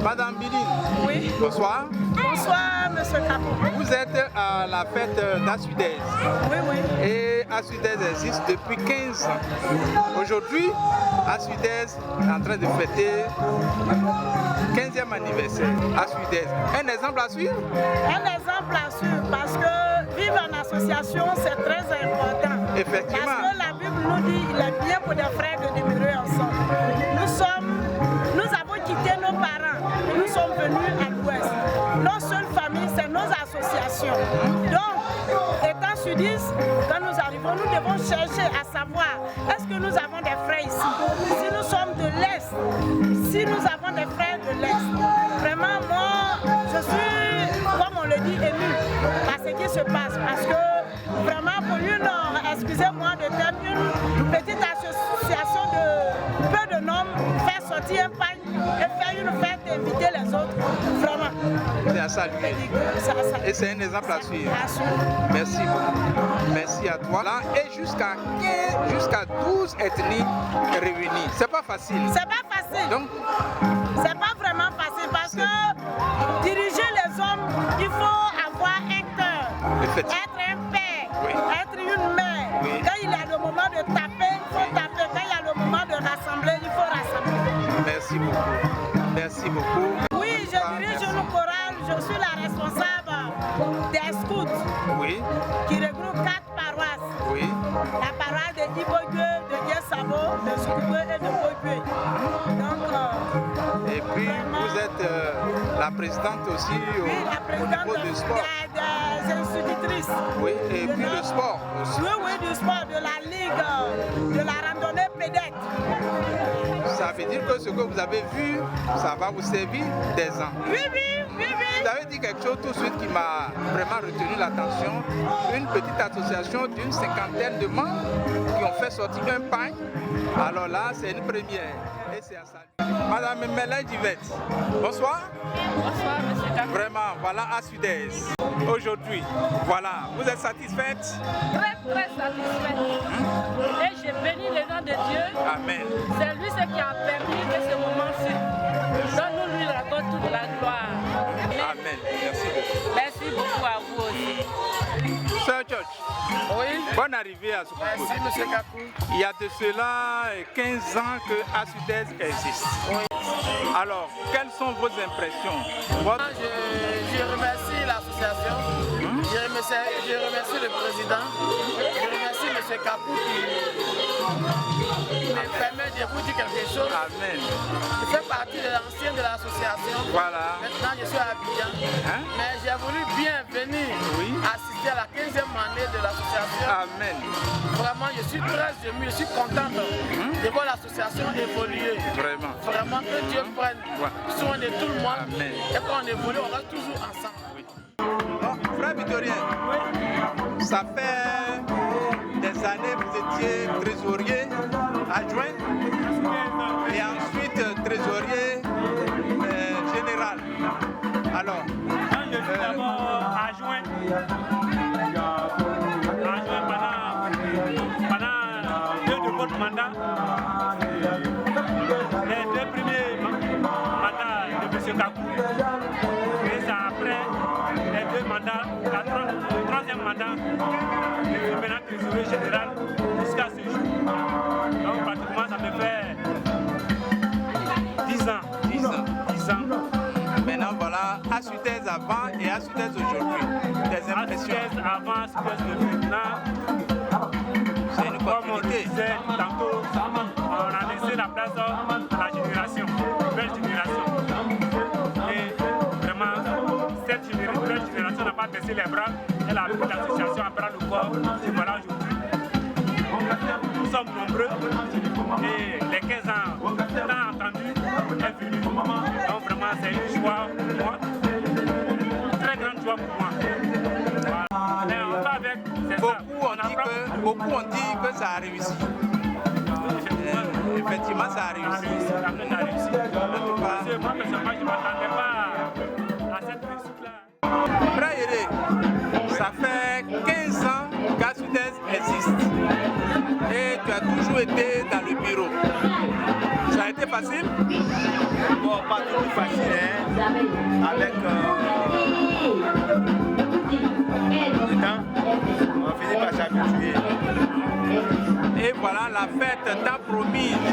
Madame Biline. Oui. Bonsoir. Bonsoir, monsieur Capot. Vous êtes à la fête d'Asudez. Oui, oui. Et Asudez existe depuis 15 ans. Aujourd'hui, Asudez est en train de fêter 15e anniversaire. Asudez. Un exemple à suivre? Un exemple à suivre parce que vivre en association, c'est très important. Effectivement. Parce que la Bible nous dit qu'il est bien pour des frères de demeurer ensemble. Nous avons quitté nos parents et nous sommes venus à l'ouest. Nos seules familles, c'est nos associations. Donc, étant sudistes, quand nous arrivons, nous devons chercher à savoir est-ce que nous avons des frères ici. Si nous sommes de l'Est, si nous avons des frères de l'Est, vraiment, moi, je suis, comme on le dit, ému à ce qui se passe. Parce que vraiment, pour une, excusez-moi de terme, une petite association de peu de noms, faire sortir un pain et faire une fête et inviter les autres, vraiment. C'est à saluer. Et c'est un exemple à suivre. Merci beaucoup. Merci à toi. Là, et jusqu'à 12 ethnies réunies. C'est pas facile. C'est pas facile. Donc, c'est pas vraiment facile parce que diriger les hommes, il faut avoir un cœur, être un père, oui. Être une mère. Oui. Quand il y a le moment de taper, il faut taper. Quand il y a le moment de rassembler, il faut rassembler. Merci beaucoup. Merci beaucoup. Oui, je dirige une chorale. Je suis la responsable des scouts, oui, qui regroupe 4 paroisses. Oui. La paroisse de Ibogue, de Diessabo, de Soukoué et de Boyoué. Donc, et puis, vous êtes la présidente aussi au niveau du sport. Des institutrices. Oui, et puis le sport aussi. Oui, oui, du sport, de la ligue, de la randonnée pédestre. Ça veut dire que ce que vous avez vu, ça va vous servir des ans. Oui, oui, oui, oui. Vous avez dit quelque chose tout de suite qui m'a vraiment retenu l'attention. Une petite association d'une 50aine de membres qui ont fait sortir un pain. Alors là, c'est une première. Et c'est à saluer. Madame Mélène Divette, bonsoir. Bonsoir, monsieur Capot. Vraiment, voilà Asudez. Aujourd'hui, voilà, vous êtes satisfaite? Très, très satisfaite. Et je bénis le nom de Dieu. Amen. C'est lui ce qui a permis que ce moment-ci. Donc nous lui rendons toute la gloire. Amen. Merci beaucoup. Merci beaucoup à vous aussi. Sœur Church, oui. Bonne arrivée à ce concours. Merci, monsieur Capou. Il y a de cela 15 ans que Asudez existe. Oui. Alors, quelles sont vos impressions? Je remercie l'association, je remercie le président, je remercie monsieur Capou qui me permet de vous dire quelque chose. Amen. Je fais partie de l'ancien de l'association. Voilà. Maintenant, je suis à Abidjan. Mais j'ai voulu bien venir assister à la 15e année de l'association. Amen. Vraiment, je suis très ému, je suis contente de voir l'association évoluer. Vraiment. Vraiment, que Dieu prenne soin de tout le monde. Amen. Et quand on évolue, on reste toujours ensemble. Oui. Bon, frère Victorien, ça fait des années que vous étiez trésorier adjoint et ensuite trésorier général. Alors, je suis d'abord adjoint pendant 2 de votre mandat. Les 2 premiers mandats de M. Capou. Et ça après les 2 mandats, le 3e mandat de maintenant trésorier général jusqu'à ce jour. Donc pratiquement ça me fait 10 ans. 10 ans. 10 ans. Maintenant voilà, Asudez avant et Asudez aujourd'hui. Des impressions. Asudez avant, Asudez de maintenant. C'est une Comme on continuité. disait tantôt, on a laissé la place à la génération, nouvelle génération. Et vraiment, cette nouvelle génération n'a pas baissé les bras. Elle a pris l'association à bras le corps. Et voilà aujourd'hui. Nous sommes nombreux et les 15 ans, tant entendu, est venu. Donc vraiment, c'est une joie pour moi. Une très grande joie pour moi. Voilà. Et on va avec, c'est ça. Beaucoup ont dit que ça a réussi. Effectivement, ça a réussi. Ça a réussi. Parce que moi, personnellement, je ne m'attendais pas à cette réussite-là. Frère Yéré, ça fait 15 ans qu'Asudez existe. Et tu as toujours été dans le bureau. Ça a été facile? Bon, pas toujours facile, hein, avec le temps, on finit par s'habituer. Et voilà, la fête t'a promise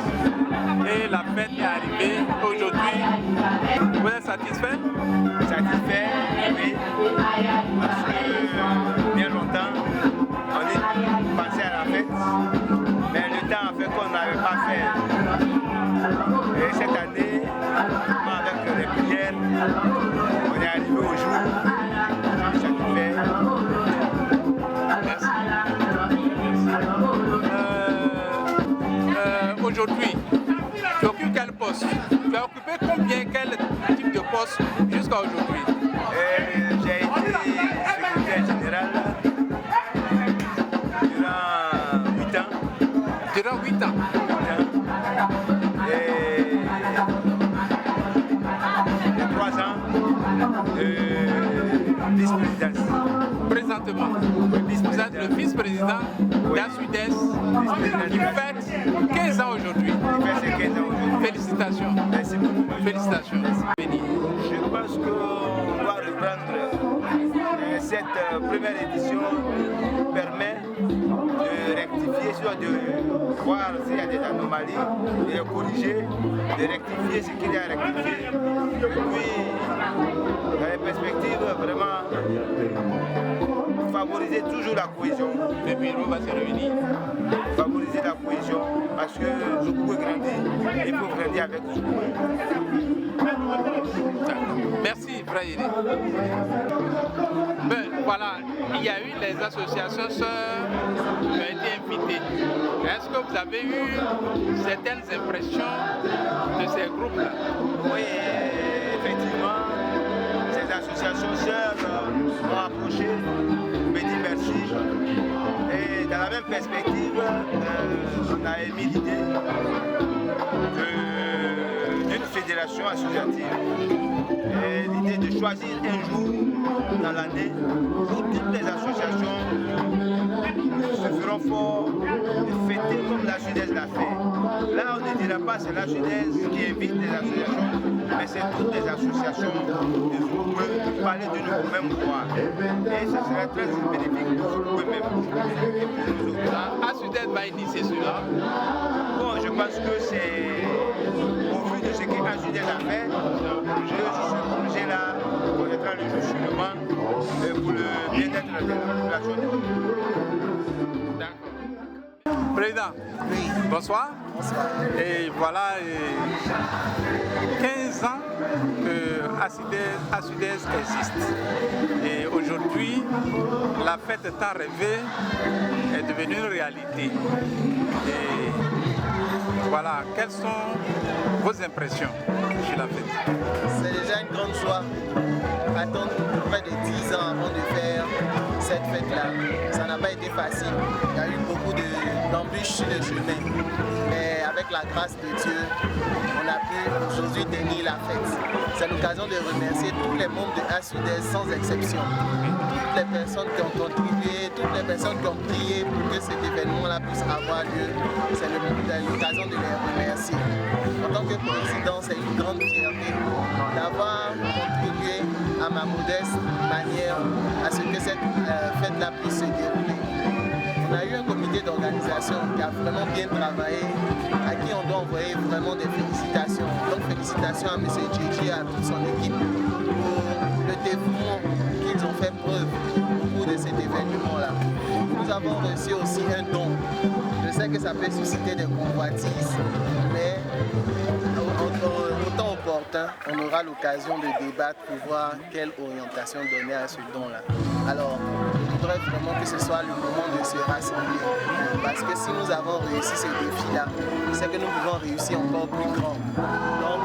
et la fête est arrivée aujourd'hui. Vous êtes satisfait? Satisfait, oui. Parce que bien longtemps, on est passé à la fête, mais le temps a fait qu'on n'avait pas fait. Et cette année, avec les prières, on est arrivé au jour. Satisfait. Merci. Aujourd'hui, tu occupes quel poste? Tu as occupé combien, quel type de poste jusqu'à aujourd'hui? J'ai été secrétaire général durant 8 ans. Durant 8 ans? Et 3 ans de vice-présidence. Présentement, vous êtes le vice-président d'ASUDES qui fête 15 ans aujourd'hui. Félicitations. Merci beaucoup. Félicitations. Je pense qu'on doit reprendre cette première édition permet de rectifier, de voir s'il y a des anomalies, de les corriger, de rectifier ce qu'il y a à rectifier. Et puis, dans les perspectives, vraiment, favoriser toujours la cohésion. Le bureau va se réunir. Favoriser la cohésion, parce que Zoukoué grandit, il faut grandir avec Zoukoué. Merci, Frère Yéri. Ben, voilà, il y a eu les associations sœurs qui ont été invitées. Est-ce que vous avez eu certaines impressions de ces groupes-là? Oui, effectivement, ces associations sœurs m'ont approché, me dit merci. Et dans la même perspective, on a émis l'idée d'une fédération associative. L'idée de choisir un jour dans l'année où toutes les associations se feront fort et fêter comme la JUDES l'a fait. Là, on ne dira pas c'est la JUDES qui invite les associations, mais c'est toutes les associations de Zoukoué qui parler de nous au même droit. Et ce serait très bénéfique pour Zoukoué même et pour nous autres. ASUDES va initier cela. Bon, je pense que c'est au vu de ce que ASUDES a fait, ce projet-là connaîtra le jour sûrement pour le bien-être de la population. Président, oui. Bonsoir. Bonsoir. Et voilà, 15 ans que ASUDES existe. Et aujourd'hui, la fête tant rêvée est devenue une réalité. Et voilà, quelles sont vos impressions sur la fête? C'est déjà une grande joie. Attendre près de 10 ans avant de faire cette fête-là, ça n'a pas été facile. Il y a eu beaucoup d'embûches sur le chemin. Mais avec la grâce de Dieu, on a pu aujourd'hui tenir la fête. C'est l'occasion de remercier tous les membres de ASUDES sans exception. Toutes les personnes qui ont contribué, toutes les personnes qui ont prié pour que cet événement-là puisse avoir lieu. C'est l'occasion de les remercier. En tant que président, c'est une grande fierté d'avoir contribué à ma modeste manière à ce que cette fête-là puisse se dérouler. On a eu un comité d'organisation qui a vraiment bien travaillé, à qui on doit envoyer vraiment des félicitations. Donc félicitations à M. Djidji et à toute son équipe pour le dévouement qu'ils ont fait preuve au cours de cet événement-là. Nous avons reçu aussi un don. Je sais que ça peut susciter des convoitises, mais autant opportun, on aura l'occasion de débattre pour voir quelle orientation donner à ce don-là. Alors, je voudrais vraiment que ce soit le moment de se rassembler. Parce que si nous avons réussi ce défi-là, c'est que nous pouvons réussir encore plus grand. Donc,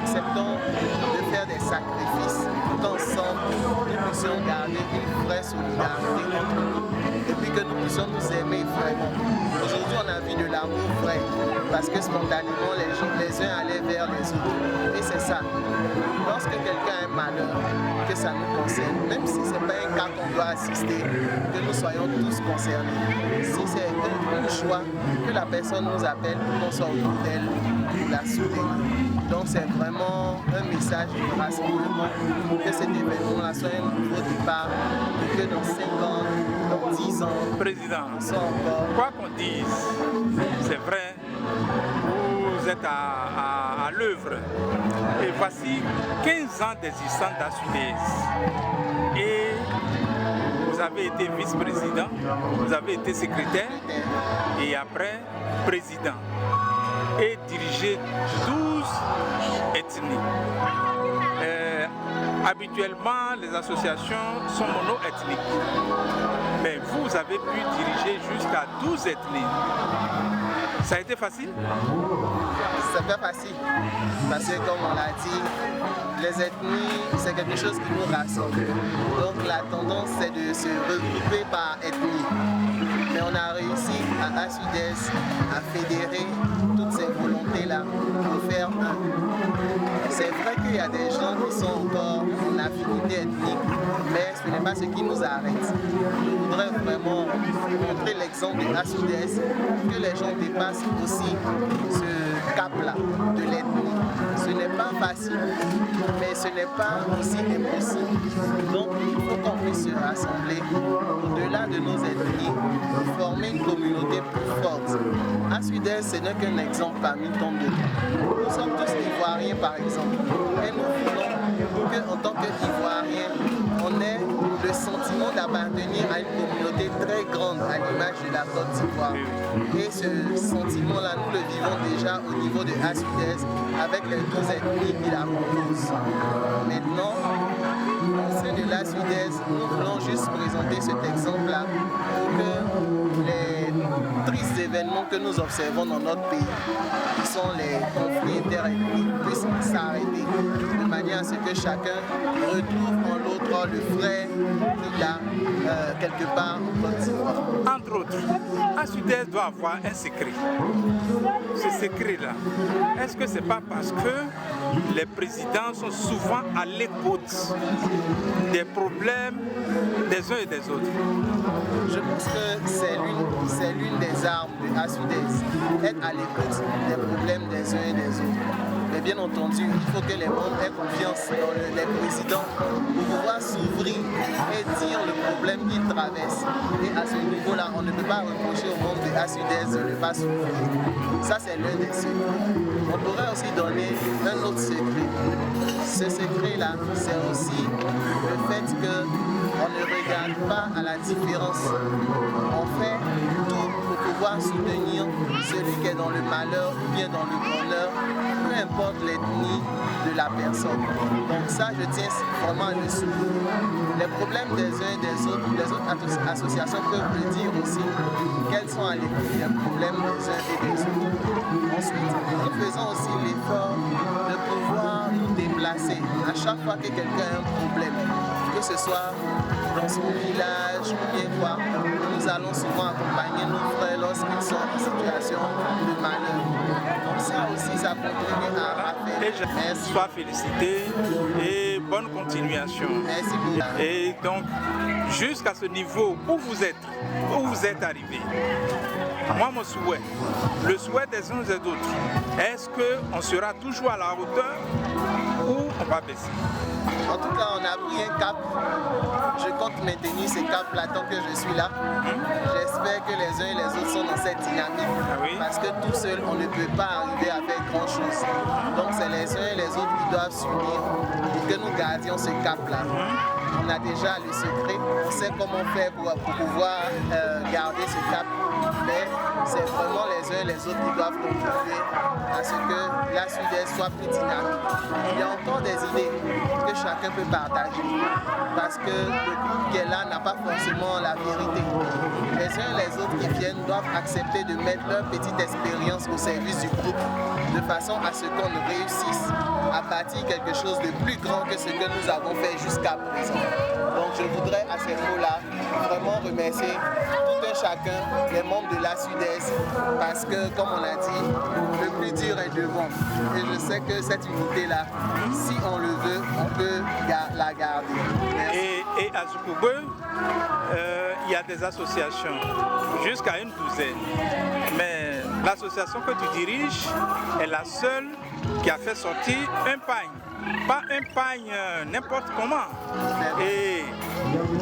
acceptons de faire des sacrifices pour qu'ensemble, nous puissions garder une vraie solidarité entre nous. Et puis que nous puissions nous aimer vraiment. Aujourd'hui, on a vu de l'amour vrai. Parce que spontanément, les uns allaient vers les autres. Et c'est ça. Lorsque quelqu'un a un malheur, que ça nous concerne, même si ce n'est pas un cas qu'on doit assister, que nous soyons tous concernés. Si c'est une joie, que la personne nous appelle pour qu'on soit autour d'elle, pour la soutenir. Donc c'est vraiment un message de rassemblement, que cet événement-là soit un nouveau départ, et que dans 5 ans, dans 10 ans, Président, encore... quoi qu'on dise, c'est vrai, vous êtes à l'œuvre. Et voici 15 ans d'existence d'ASUDES. Et vous avez été vice-président, vous avez été secrétaire et après président. Et dirigé 12 ethnies. Habituellement, les associations sont mono-ethniques. Mais vous avez pu diriger jusqu'à 12 ethnies. Ça a été facile? C'est pas facile. Parce que comme on l'a dit, les ethnies, c'est quelque chose qui nous rassemble. Donc la tendance, c'est de se regrouper par ethnie. Mais on a réussi à ASUDES à fédérer toutes ces volontés-là pour faire un. C'est vrai qu'il y a des gens qui sont encore en affinité ethnique, mais ce n'est pas ce qui nous arrête. Je voudrais vraiment montrer l'exemple de ASUDES, que les gens dépassent aussi ce cap-là de l'ethnie. Ce n'est pas facile, mais ce n'est pas aussi impossible. Donc il faut qu'on puisse se rassembler au-delà de nos ethnies, pour former une communauté plus forte. ASUDES, ce n'est qu'un exemple parmi tant d'autres. Nous sommes tous ivoiriens par exemple, et nous voulons qu'en tant qu'Ivoiriens, on ait le sentiment d'appartenir à une communauté très grande à l'image de la Côte d'Ivoire. Et ce sentiment-là, nous le vivons déjà au niveau de ASUDES avec les 12 ethnies qui la composent. Maintenant, au sein de l'ASUDES, nous voulons juste présenter cet exemple-là pour que les tristes événements que nous observons dans notre pays, qui sont les conflits interethniques, puissent s'arrêter de manière à ce que chacun retrouve en l'autre le frère qu'il a quelque part en Côte d'Ivoire. Entre autres, ASUDES doit avoir un secret. Ce secret-là, est-ce que c'est pas parce que les présidents sont souvent à l'écoute des problèmes des uns et des autres? Je pense que c'est l'une des armes de ASUDES, être à l'écoute des problèmes des uns et des autres. Mais bien entendu, il faut que les membres aient confiance dans les présidents pour pouvoir s'ouvrir et dire le problème qu'ils traversent. Et à ce niveau-là, on ne peut pas reprocher aux membres de ASUDES de ne pas s'ouvrir. Ça, c'est l'un des secrets. On pourrait aussi donner un autre secret. Ce secret-là, c'est aussi le fait qu'on ne regarde pas à la différence. On fait tout pour pouvoir soutenir celui qui est dans le malheur ou bien dans le bonheur, peu importe l'ethnie de la personne. Donc ça, je tiens vraiment à le souligner. Les problèmes des uns et des autres, les autres associations peuvent le dire aussi, qu'elles sont à l'écoute des problèmes des uns et des autres. Ensuite, nous faisons aussi l'effort de pouvoir nous déplacer à chaque fois que quelqu'un a un problème, que ce soit dans son village ou bien quoi. Nous allons souvent accompagner nos frères lorsqu'ils sont en situation de malheur. Donc ça aussi, ça contribue à faire. Merci. Sois félicité et bonne continuation. Merci beaucoup. Et donc, jusqu'à ce niveau où vous êtes arrivé, moi, mon souhait, le souhait des uns et des autres, est-ce qu'on sera toujours à la hauteur ou on va baisser? En tout cas, on a pris un cap. Je compte maintenir ce cap-là tant que je suis là. J'espère que les uns et les autres sont dans cette dynamique. Parce que tout seul, on ne peut pas arriver à faire grand-chose. Donc, c'est les uns et les autres qui doivent s'unir pour que nous gardions ce cap-là. On a déjà le secret, on sait comment faire pour pouvoir garder ce cap. Mais c'est vraiment les uns et les autres qui doivent contribuer à ce que l'ASUDES soit plus dynamique. Il y a encore des idées que chacun peut partager parce que le groupe qui est là n'a pas forcément la vérité. Les uns et les autres qui viennent doivent accepter de mettre leur petite expérience au service du groupe de façon à ce qu'on réussisse à bâtir quelque chose de plus grand que ce que nous avons fait jusqu'à présent. Donc je voudrais à ces mots-là vraiment remercier tout un chacun, les membres de l'ASUDES, parce que comme on a dit, le plus dur est devant. Et je sais que cette unité-là, si on le veut, on peut la garder. Merci. Et à Zoukoubeu, il y a des associations, jusqu'à une douzaine. Mais l'association que tu diriges est la seule qui a fait sortir un pagne. Pas un pagne n'importe comment. Et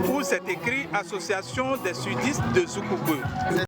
où c'est écrit Association des sudistes de Zoukoubou.